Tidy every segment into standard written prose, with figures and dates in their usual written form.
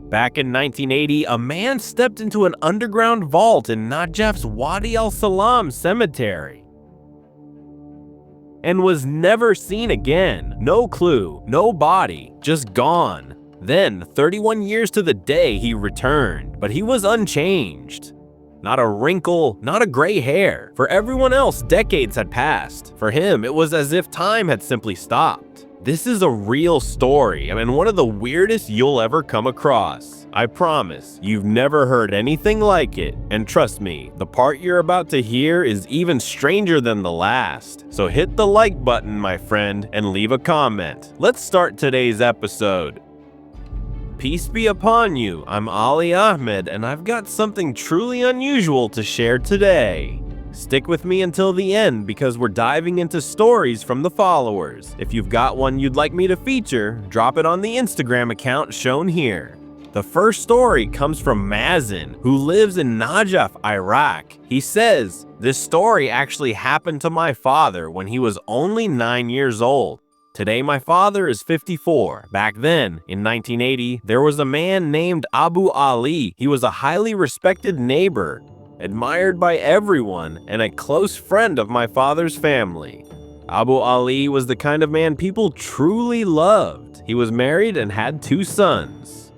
Back in 1980, a man stepped into an underground vault in Najaf's Wadi al-Salam cemetery and was never seen again. No clue, no body, just gone. Then, 31 years to the day, he returned, but he was unchanged. Not a wrinkle, not a gray hair. For everyone else, decades had passed. For him, it was as if time had simply stopped. This is a real story, and one of the weirdest you'll ever come across. I promise, you've never heard anything like it. And trust me, the part you're about to hear is even stranger than the last. So hit the like button, my friend, and leave a comment. Let's start today's episode. Peace be upon you, I'm Ali Ahmed, and I've got something truly unusual to share today. Stick with me until the end because we're diving into stories from the followers. If you've got one you'd like me to feature, drop it on the Instagram account shown here. The first story comes from Mazen, who lives in Najaf, Iraq. He says, "This story actually happened to my father when he was only 9 years old. Today my father is 54. Back then, in 1980, there was a man named Abu Ali. He was a highly respected neighbor, admired by everyone, and a close friend of my father's family. Abu Ali was the kind of man people truly loved. He was married and had 2 sons.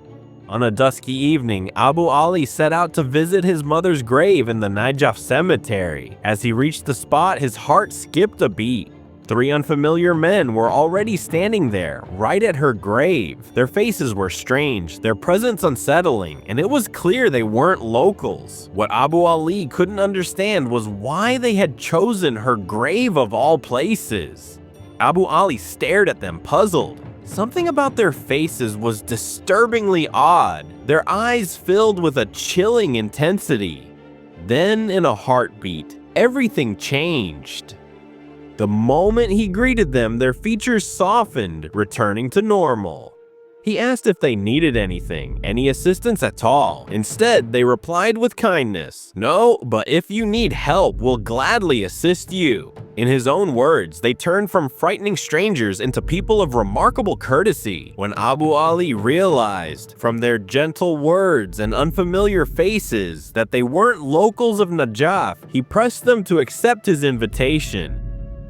On a dusky evening, Abu Ali set out to visit his mother's grave in the Najaf cemetery. As he reached the spot, his heart skipped a beat. 3 unfamiliar men were already standing there, right at her grave. Their faces were strange, their presence unsettling, and it was clear they weren't locals. What Abu Ali couldn't understand was why they had chosen her grave of all places. Abu Ali stared at them, puzzled. Something about their faces was disturbingly odd, their eyes filled with a chilling intensity. Then, in a heartbeat, everything changed. The moment he greeted them, their features softened, returning to normal. He asked if they needed anything, any assistance at all. Instead, they replied with kindness, "No, but if you need help, we'll gladly assist you." In his own words, they turned from frightening strangers into people of remarkable courtesy. When Abu Ali realized, from their gentle words and unfamiliar faces, that they weren't locals of Najaf, he pressed them to accept his invitation.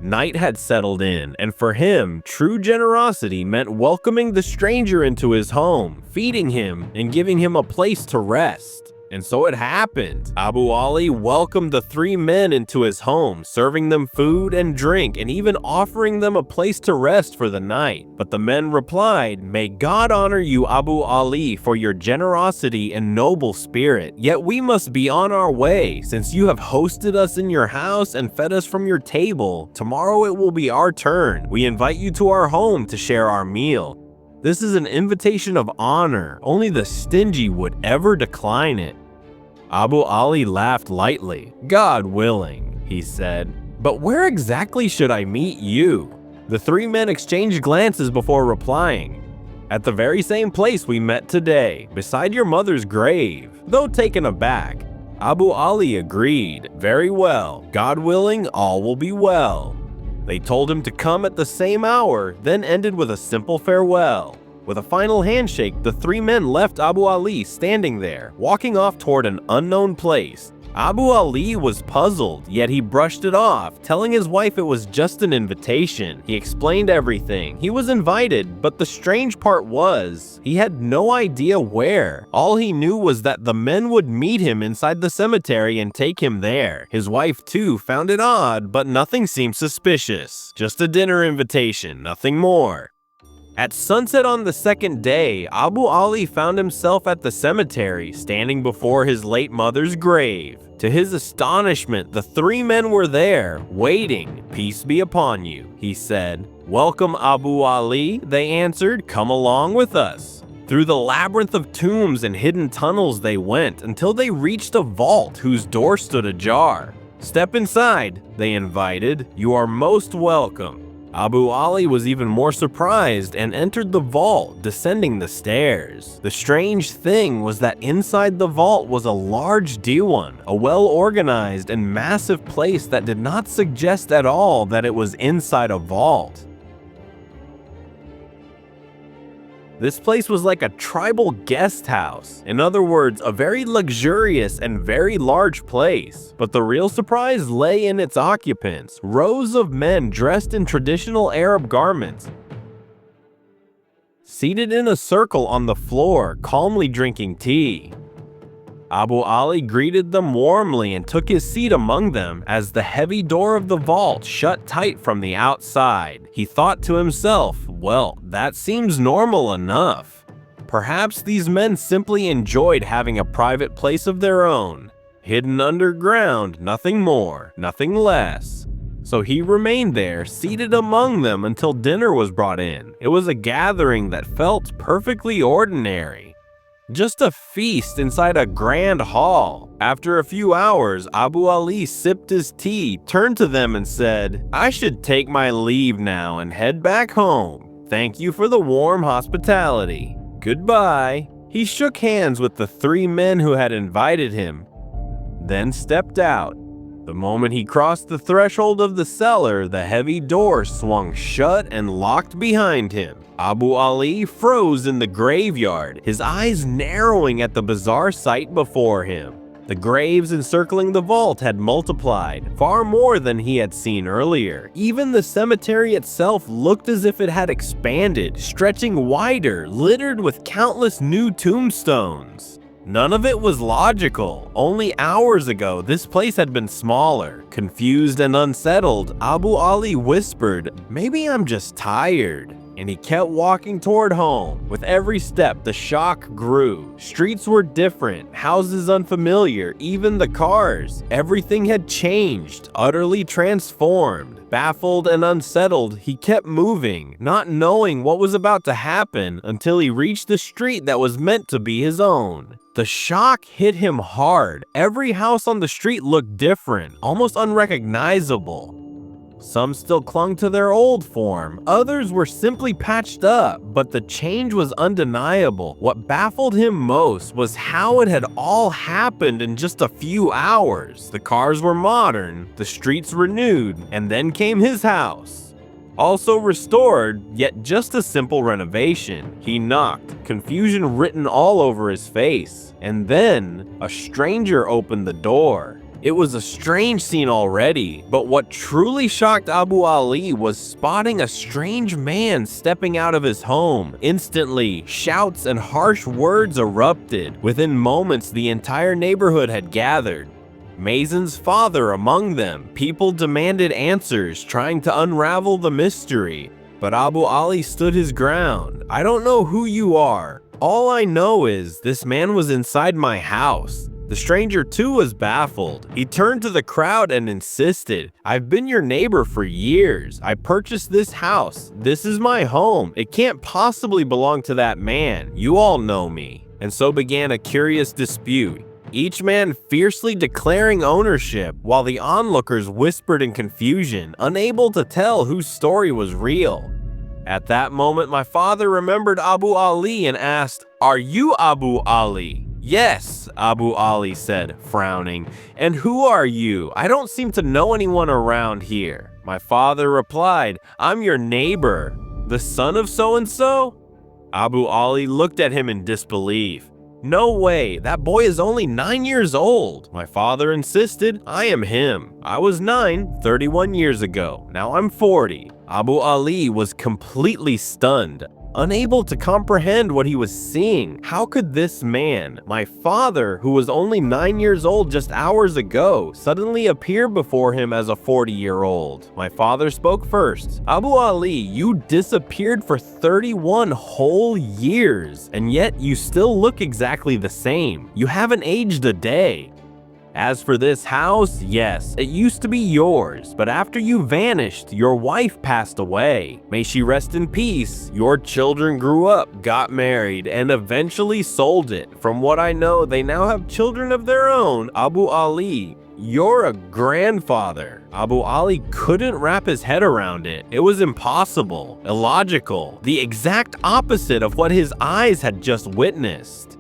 Night had settled in, and for him, true generosity meant welcoming the stranger into his home, feeding him, and giving him a place to rest. And so it happened. Abu Ali welcomed the 3 men into his home, serving them food and drink, and even offering them a place to rest for the night. But the men replied, "May God honor you, Abu Ali, for your generosity and noble spirit. Yet we must be on our way. Since you have hosted us in your house and fed us from your table, tomorrow it will be our turn. We invite you to our home to share our meal. This is an invitation of honor. Only the stingy would ever decline it." Abu Ali laughed lightly. "God willing," he said. "But where exactly should I meet you?" The 3 men exchanged glances before replying. "At the very same place we met today, beside your mother's grave." Though taken aback, Abu Ali agreed. "Very well. God willing, all will be well." They told him to come at the same hour, then ended with a simple farewell. With a final handshake, the 3 men left Abu Ali standing there, walking off toward an unknown place. Abu Ali was puzzled, yet he brushed it off, telling his wife it was just an invitation. He explained everything. He was invited, but the strange part was, he had no idea where. All he knew was that the men would meet him inside the cemetery and take him there. His wife, too, found it odd, but nothing seemed suspicious. Just a dinner invitation, nothing more. At sunset on the second day, Abu Ali found himself at the cemetery, standing before his late mother's grave. To his astonishment, the 3 men were there, waiting. "Peace be upon you," he said. "Welcome, Abu Ali," they answered. "Come along with us." Through the labyrinth of tombs and hidden tunnels they went, until they reached a vault whose door stood ajar. "Step inside," they invited. "You are most welcome." Abu Ali was even more surprised and entered the vault, descending the stairs. The strange thing was that inside the vault was a large diwan, a well-organized and massive place that did not suggest at all that it was inside a vault. This place was like a tribal guest house. In other words, a very luxurious and very large place. But the real surprise lay in its occupants, rows of men dressed in traditional Arab garments, seated in a circle on the floor, calmly drinking tea. Abu Ali greeted them warmly and took his seat among them as the heavy door of the vault shut tight from the outside. He thought to himself, well, that seems normal enough. Perhaps these men simply enjoyed having a private place of their own, hidden underground, nothing more, nothing less. So he remained there, seated among them until dinner was brought in. It was a gathering that felt perfectly ordinary. Just a feast inside a grand hall. After a few hours, Abu Ali sipped his tea, turned to them and said, "I should take my leave now and head back home. Thank you for the warm hospitality. Goodbye." He shook hands with the 3 men who had invited him, then stepped out. The moment he crossed the threshold of the cellar, the heavy door swung shut and locked behind him. Abu Ali froze in the graveyard, his eyes narrowing at the bizarre sight before him. The graves encircling the vault had multiplied, far more than he had seen earlier. Even the cemetery itself looked as if it had expanded, stretching wider, littered with countless new tombstones. None of it was logical. Only hours ago, this place had been smaller. Confused and unsettled, Abu Ali whispered, "Maybe I'm just tired." And he kept walking toward home. With every step, the shock grew. Streets were different, houses unfamiliar, even the cars. Everything had changed, utterly transformed. Baffled and unsettled, he kept moving, not knowing what was about to happen until he reached the street that was meant to be his own. The shock hit him hard. Every house on the street looked different, almost unrecognizable. Some still clung to their old form, others were simply patched up, but the change was undeniable. What baffled him most was how it had all happened in just a few hours. The cars were modern, the streets renewed, and then came his house. Also restored, yet just a simple renovation. He knocked, confusion written all over his face, and then a stranger opened the door. It was a strange scene already, but what truly shocked Abu Ali was spotting a strange man stepping out of his home. Instantly, shouts and harsh words erupted. Within moments, the entire neighborhood had gathered. Mason's father among them. People demanded answers, trying to unravel the mystery. But Abu Ali stood his ground. "I don't know who you are. All I know is this man was inside my house." The stranger too was baffled. He turned to the crowd and insisted, "I've been your neighbor for years. I purchased this house. This is my home. It can't possibly belong to that man. You all know me." And so began a curious dispute, each man fiercely declaring ownership, while the onlookers whispered in confusion, unable to tell whose story was real. At that moment, my father remembered Abu Ali and asked, "Are you Abu Ali?" "Yes," Abu Ali said, frowning. "And who are you? I don't seem to know anyone around here." My father replied, "I'm your neighbor, the son of so-and-so?" Abu Ali looked at him in disbelief. "No way, that boy is only 9 years old." My father insisted, "I am him. I was 9 31 years ago. Now I'm 40. Abu Ali was completely stunned, unable to comprehend what he was seeing. How could this man, my father, who was only 9 years old just hours ago, suddenly appear before him as a 40-year-old? My father spoke first. "Abu Ali, you disappeared for 31 whole years, and yet you still look exactly the same. You haven't aged a day. As for this house, yes, it used to be yours, but after you vanished, your wife passed away. May she rest in peace. Your children grew up, got married, and eventually sold it. From what I know, they now have children of their own. Abu Ali, you're a grandfather." Abu Ali couldn't wrap his head around it. It was impossible, illogical, the exact opposite of what his eyes had just witnessed.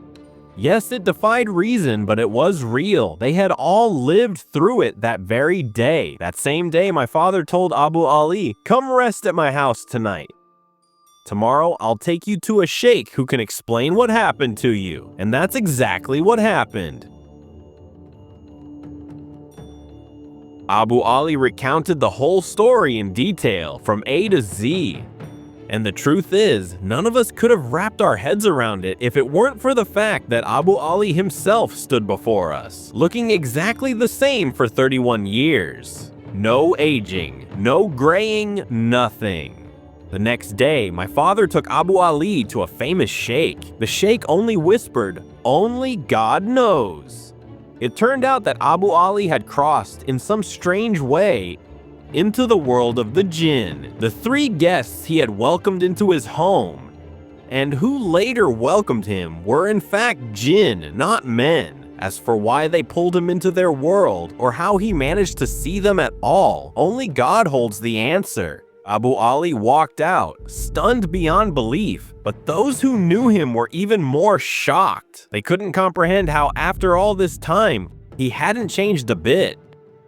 Yes, it defied reason, but it was real. They had all lived through it that very day. That same day, my father told Abu Ali, "Come rest at my house tonight." Tomorrow, I'll take you to a sheikh who can explain what happened to you. And that's exactly what happened. Abu Ali recounted the whole story in detail, from A to Z. And the truth is, none of us could have wrapped our heads around it if it weren't for the fact that Abu Ali himself stood before us, looking exactly the same for 31 years. No aging, no graying, nothing. The next day, my father took Abu Ali to a famous sheikh. The sheikh only whispered, "Only God knows." It turned out that Abu Ali had crossed, in some strange way, into the world of the jinn, the 3 guests he had welcomed into his home, and who later welcomed him were in fact jinn, not men. As for why they pulled him into their world, or how he managed to see them at all, only God holds the answer. Abu Ali walked out, stunned beyond belief, but those who knew him were even more shocked. They couldn't comprehend how after all this time, he hadn't changed a bit.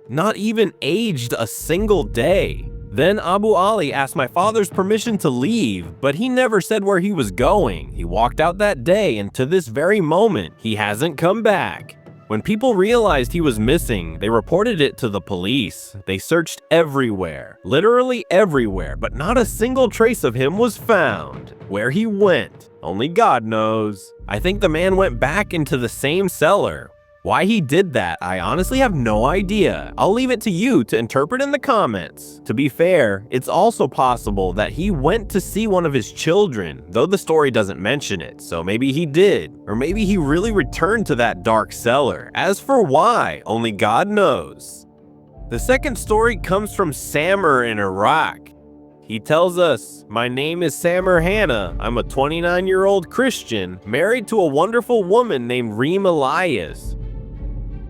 Not even aged a single day. Then Abu Ali asked my father's permission to leave, but he never said where he was going. He walked out that day, and to this very moment, he hasn't come back. When people realized he was missing, they reported it to the police. They searched everywhere, literally everywhere, but not a single trace of him was found. Where he went, only God knows. I think the man went back into the same cellar. Why he did that, I honestly have no idea. I'll leave it to you to interpret in the comments. To be fair, it's also possible that he went to see one of his children, though the story doesn't mention it, so maybe he did. Or maybe he really returned to that dark cellar. As for why, only God knows. The second story comes from Samir in Iraq. He tells us, "My name is Samir Hanna. I'm a 29-year-old Christian, married to a wonderful woman named Reem Elias,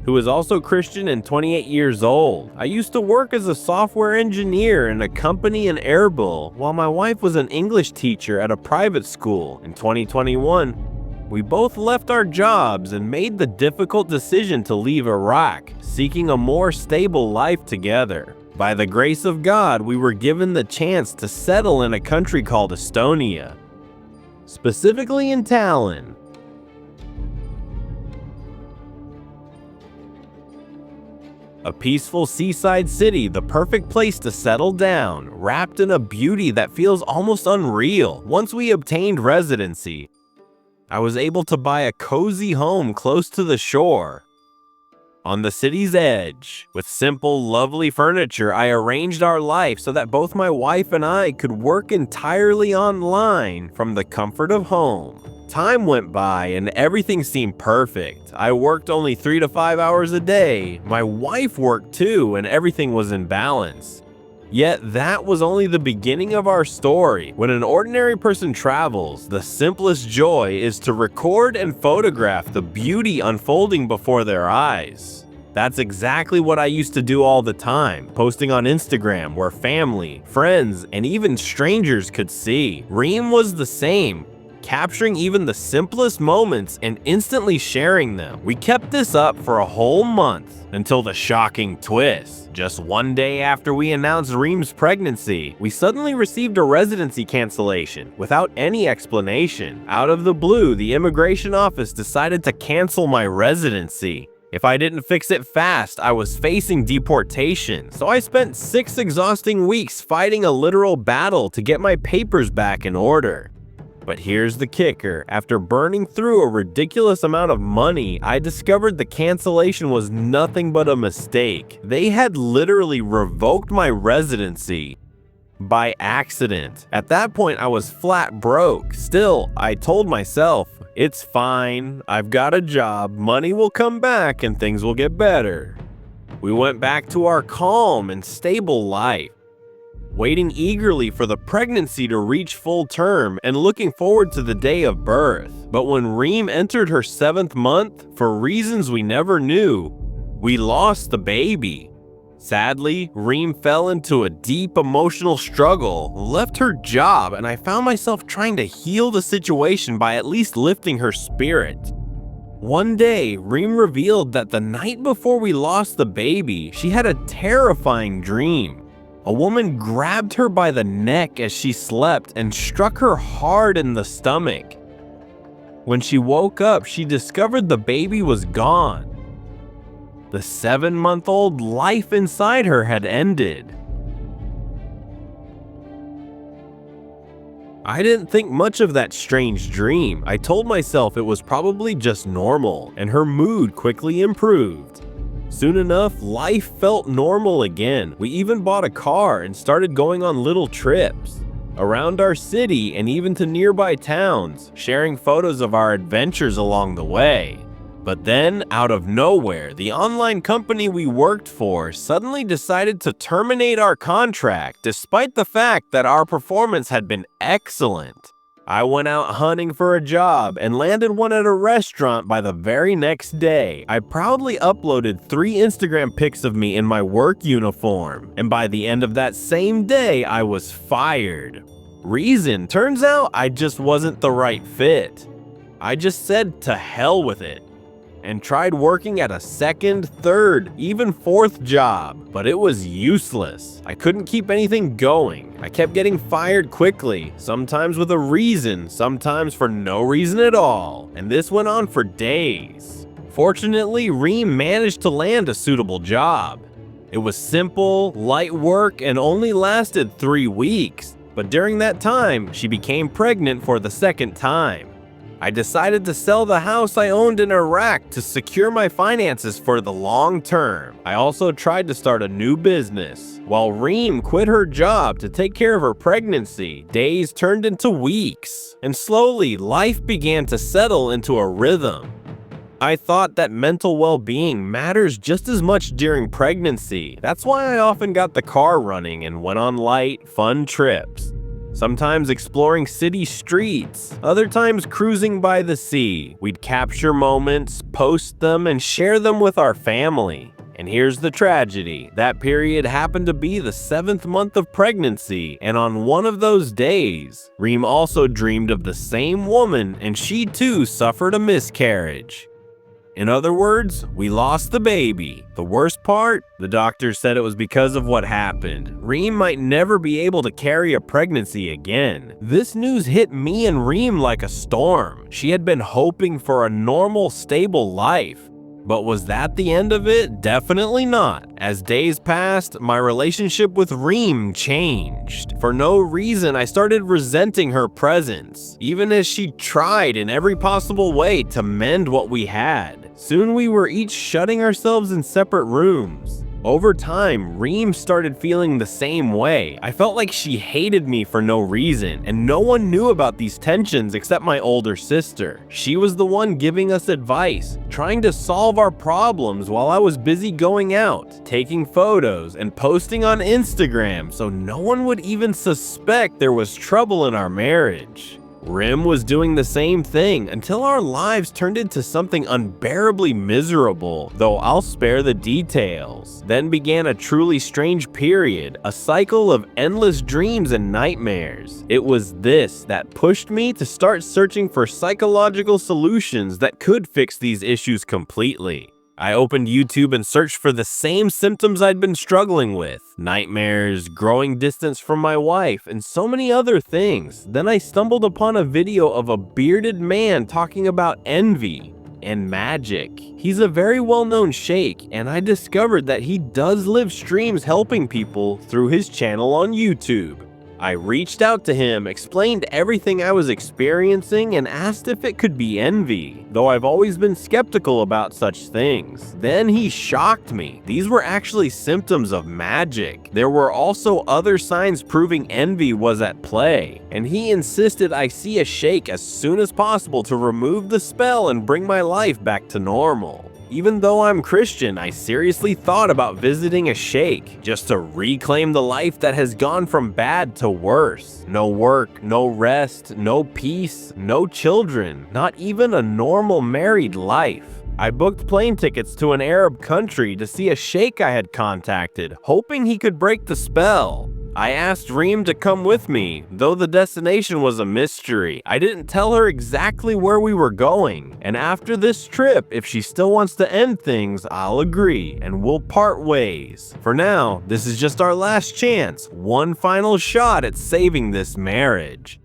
who is also Christian and 28 years old. I used to work as a software engineer in a company in Erbil, while my wife was an English teacher at a private school. In 2021, we both left our jobs and made the difficult decision to leave Iraq, seeking a more stable life together. By the grace of God, we were given the chance to settle in a country called Estonia, specifically in Tallinn. A peaceful seaside city, the perfect place to settle down, wrapped in a beauty that feels almost unreal. Once we obtained residency, I was able to buy a cozy home close to the shore, on the city's edge. With simple, lovely furniture, I arranged our life so that both my wife and I could work entirely online from the comfort of home. Time went by and everything seemed perfect. I worked only 3 to 5 hours a day. My wife worked too, and everything was in balance. Yet that was only the beginning of our story. When an ordinary person travels, the simplest joy is to record and photograph the beauty unfolding before their eyes. That's exactly what I used to do all the time, posting on Instagram where family, friends, and even strangers could see. Reem was the same, capturing even the simplest moments and instantly sharing them. We kept this up for a whole month, until the shocking twist. Just one day after we announced Reem's pregnancy, we suddenly received a residency cancellation without any explanation. Out of the blue, the immigration office decided to cancel my residency. If I didn't fix it fast, I was facing deportation. So I spent 6 exhausting weeks fighting a literal battle to get my papers back in order. But here's the kicker. After burning through a ridiculous amount of money, I discovered the cancellation was nothing but a mistake. They had literally revoked my residency by accident. At that point, I was flat broke. Still, I told myself, it's fine, I've got a job, money will come back and things will get better. We went back to our calm and stable life, waiting eagerly for the pregnancy to reach full term and looking forward to the day of birth. But when Reem entered her 7th month, for reasons we never knew, we lost the baby. Sadly, Reem fell into a deep emotional struggle, left her job, and I found myself trying to heal the situation by at least lifting her spirit. One day, Reem revealed that the night before we lost the baby, she had a terrifying dream. A woman grabbed her by the neck as she slept and struck her hard in the stomach. When she woke up, she discovered the baby was gone. The 7-month-old life inside her had ended. I didn't think much of that strange dream. I told myself it was probably just normal, and her mood quickly improved. Soon enough, life felt normal again. We even bought a car and started going on little trips around our city and even to nearby towns, sharing photos of our adventures along the way. But then, out of nowhere, the online company we worked for suddenly decided to terminate our contract despite the fact that our performance had been excellent. I went out hunting for a job and landed one at a restaurant by the very next day. I proudly uploaded 3 Instagram pics of me in my work uniform, and by the end of that same day, I was fired. Reason? Turns out I just wasn't the right fit. I just said to hell with it and tried working at a 2nd, 3rd, even 4th job, but it was useless. I couldn't keep anything going. I kept getting fired quickly, sometimes with a reason, sometimes for no reason at all, and this went on for days. Fortunately, Reem managed to land a suitable job. It was simple, light work, and only lasted 3 weeks, but during that time, she became pregnant for the 2nd time. I decided to sell the house I owned in Iraq to secure my finances for the long term. I also tried to start a new business. While Reem quit her job to take care of her pregnancy, days turned into weeks, and slowly life began to settle into a rhythm. I thought that mental well-being matters just as much during pregnancy. That's why I often got the car running and went on light, fun trips. Sometimes exploring city streets, other times cruising by the sea. We'd capture moments, post them, and share them with our family. And here's the tragedy. That period happened to be the 7th month of pregnancy, and on one of those days, Reem also dreamed of the same woman, and she too suffered a miscarriage. In other words, we lost the baby. The worst part? The doctor said it was because of what happened. Reem might never be able to carry a pregnancy again. This news hit me and Reem like a storm. She had been hoping for a normal, stable life. But was that the end of it? Definitely not. As days passed, my relationship with Reem changed. For no reason, I started resenting her presence, even as she tried in every possible way to mend what we had. Soon we were each shutting ourselves in separate rooms. Over time, Reem started feeling the same way. I felt like she hated me for no reason, and no one knew about these tensions except my older sister. She was the one giving us advice, trying to solve our problems while I was busy going out, taking photos, and posting on Instagram so no one would even suspect there was trouble in our marriage. Reem was doing the same thing until our lives turned into something unbearably miserable, though I'll spare the details. Then began a truly strange period, a cycle of endless dreams and nightmares. It was this that pushed me to start searching for psychological solutions that could fix these issues completely. I opened YouTube and searched for the same symptoms I'd been struggling with. Nightmares, growing distance from my wife, and so many other things. Then I stumbled upon a video of a bearded man talking about envy and magic. He's a very well-known sheikh, and I discovered that he does live streams helping people through his channel on YouTube. I reached out to him, explained everything I was experiencing, and asked if it could be envy, though I've always been skeptical about such things. Then he shocked me. These were actually symptoms of magic. There were also other signs proving envy was at play, and he insisted I see a sheikh as soon as possible to remove the spell and bring my life back to normal. Even though I'm Christian, I seriously thought about visiting a sheikh just to reclaim the life that has gone from bad to worse. No work, no rest, no peace, no children, not even a normal married life. I booked plane tickets to an Arab country to see a sheikh I had contacted, hoping he could break the spell. I asked Reem to come with me, though the destination was a mystery. I didn't tell her exactly where we were going, and after this trip, if she still wants to end things, I'll agree, and we'll part ways. For now, this is just our last chance, one final shot at saving this marriage.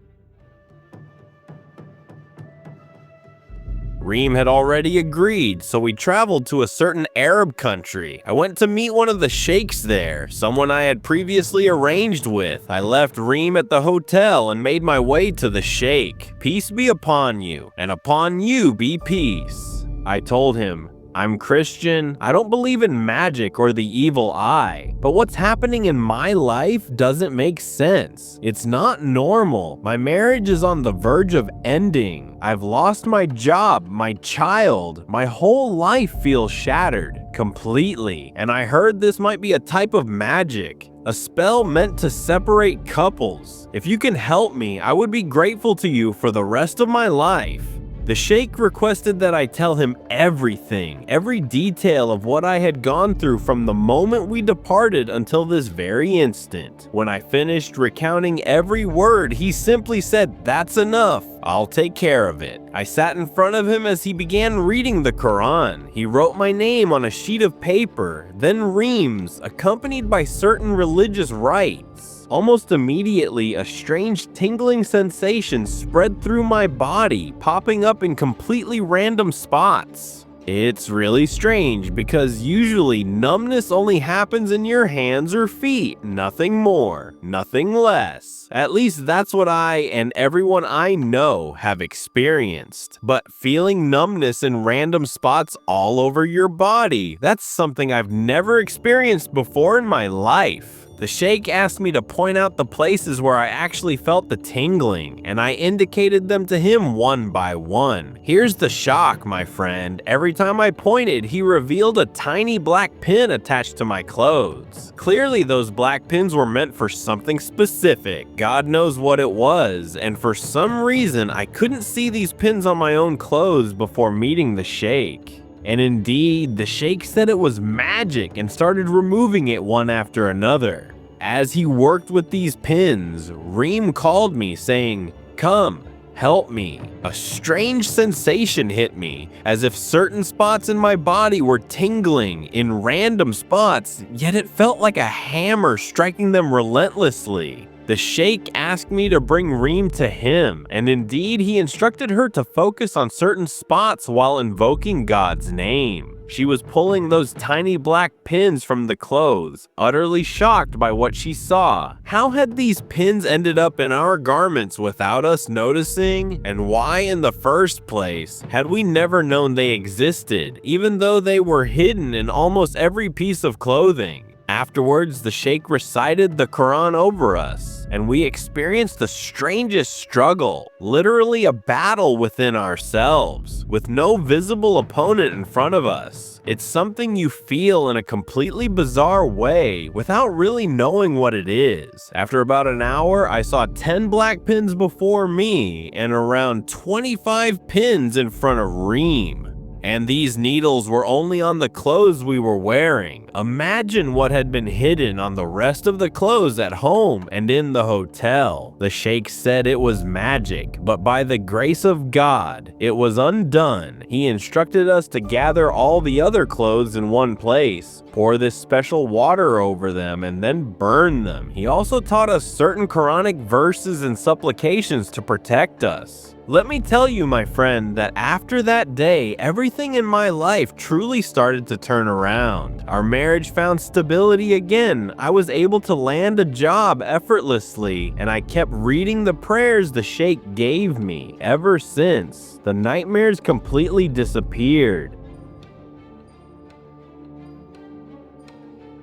Reem had already agreed, so we traveled to a certain Arab country. I went to meet one of the sheikhs there, someone I had previously arranged with. I left Reem at the hotel and made my way to the sheikh. "Peace be upon you, and upon you be peace," I told him. "I'm Christian. I don't believe in magic or the evil eye. But what's happening in my life doesn't make sense. It's not normal. My marriage is on the verge of ending. I've lost my job, my child. My whole life feels shattered completely. And I heard this might be a type of magic. A spell meant to separate couples. If you can help me, I would be grateful to you for the rest of my life." The sheikh requested that I tell him everything, every detail of what I had gone through from the moment we departed until this very instant. When I finished recounting every word, he simply said, "That's enough. I'll take care of it." I sat in front of him as he began reading the Quran. He wrote my name on a sheet of paper, then Reem's, accompanied by certain religious rites. Almost immediately, a strange tingling sensation spread through my body, popping up in completely random spots. It's really strange because usually numbness only happens in your hands or feet, nothing more, nothing less. At least that's what I and everyone I know have experienced. But feeling numbness in random spots all over your body, that's something I've never experienced before in my life. The sheikh asked me to point out the places where I actually felt the tingling, and I indicated them to him one by one. Here's the shock, my friend. Every time I pointed, he revealed a tiny black pin attached to my clothes. Clearly, those black pins were meant for something specific. God knows what it was, and for some reason, I couldn't see these pins on my own clothes before meeting the sheikh. And indeed, the sheikh said it was magic and started removing it one after another. As he worked with these pins, Reem called me saying, "Come, help me." A strange sensation hit me, as if certain spots in my body were tingling in random spots, yet it felt like a hammer striking them relentlessly. The sheikh asked me to bring Reem to him, and indeed he instructed her to focus on certain spots while invoking God's name. She was pulling those tiny black pins from the clothes, utterly shocked by what she saw. How had these pins ended up in our garments without us noticing? And why in the first place had we never known they existed, even though they were hidden in almost every piece of clothing? Afterwards, the sheikh recited the Quran over us, and we experienced the strangest struggle, literally a battle within ourselves, with no visible opponent in front of us. It's something you feel in a completely bizarre way without really knowing what it is. After about an hour, I saw 10 black pins before me and around 25 pins in front of Reem. And these needles were only on the clothes we were wearing. Imagine what had been hidden on the rest of the clothes at home and in the hotel. The sheikh said it was magic, but by the grace of God, it was undone. He instructed us to gather all the other clothes in one place, pour this special water over them, and then burn them. He also taught us certain Quranic verses and supplications to protect us. Let me tell you, my friend, that after that day, everything in my life truly started to turn around. Our marriage found stability again. I was able to land a job effortlessly, and I kept reading the prayers the sheikh gave me. Ever since, the nightmares completely disappeared.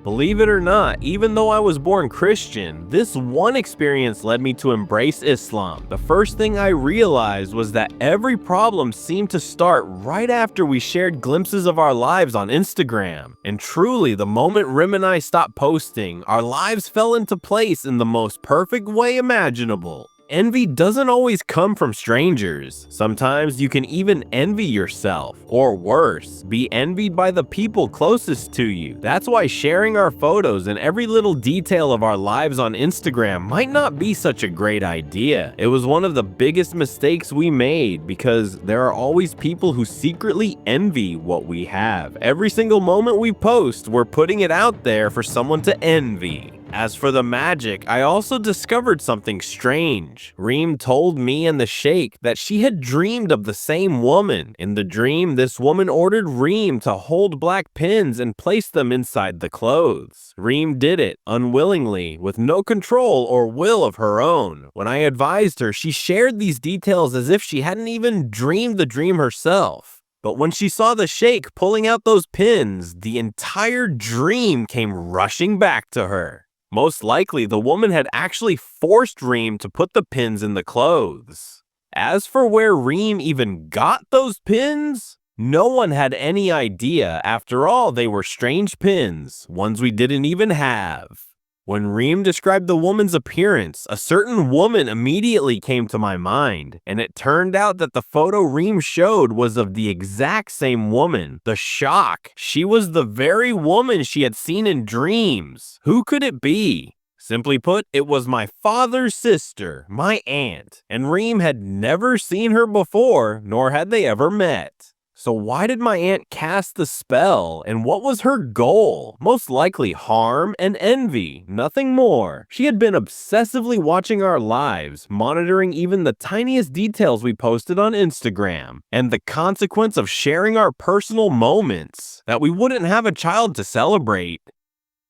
Believe it or not, even though I was born Christian, this one experience led me to embrace Islam. The first thing I realized was that every problem seemed to start right after we shared glimpses of our lives on Instagram. And truly, the moment Rim and I stopped posting, our lives fell into place in the most perfect way imaginable. Envy doesn't always come from strangers. Sometimes you can even envy yourself, or worse, be envied by the people closest to you. That's why sharing our photos and every little detail of our lives on Instagram might not be such a great idea. It was one of the biggest mistakes we made because there are always people who secretly envy what we have. Every single moment we post, we're putting it out there for someone to envy. As for the magic, I also discovered something strange. Reem told me and the sheikh that she had dreamed of the same woman. In the dream, this woman ordered Reem to hold black pins and place them inside the clothes. Reem did it, unwillingly, with no control or will of her own. When I advised her, she shared these details as if she hadn't even dreamed the dream herself. But when she saw the sheikh pulling out those pins, the entire dream came rushing back to her. Most likely, the woman had actually forced Reem to put the pins in the clothes. As for where Reem even got those pins, no one had any idea. After all, they were strange pins, ones we didn't even have. When Reem described the woman's appearance, a certain woman immediately came to my mind, and it turned out that the photo Reem showed was of the exact same woman. The shock! She was the very woman she had seen in dreams. Who could it be? Simply put, it was my father's sister, my aunt, and Reem had never seen her before, nor had they ever met. So why did my aunt cast the spell, and what was her goal? Most likely harm and envy, nothing more. She had been obsessively watching our lives, monitoring even the tiniest details we posted on Instagram, and the consequence of sharing our personal moments, that we wouldn't have a child to celebrate.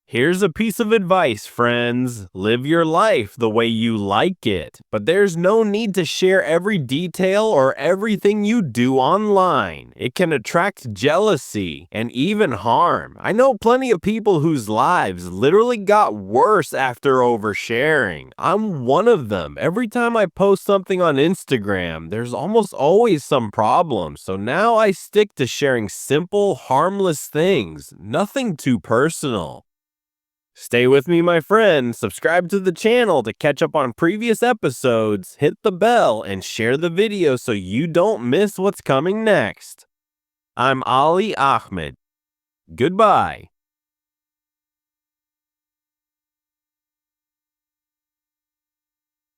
Here's a piece of advice, friends. Live your life the way you like it, but there's no need to share every detail or everything you do online. It can attract jealousy and even harm. I know plenty of people whose lives literally got worse after oversharing. I'm one of them. Every time I post something on Instagram, there's almost always some problem. So now I stick to sharing simple, harmless things, nothing too personal. Stay with me, my friend. Subscribe to the channel to catch up on previous episodes, hit the bell, and share the video so you don't miss what's coming next. I'm Ali Ahmed. Goodbye.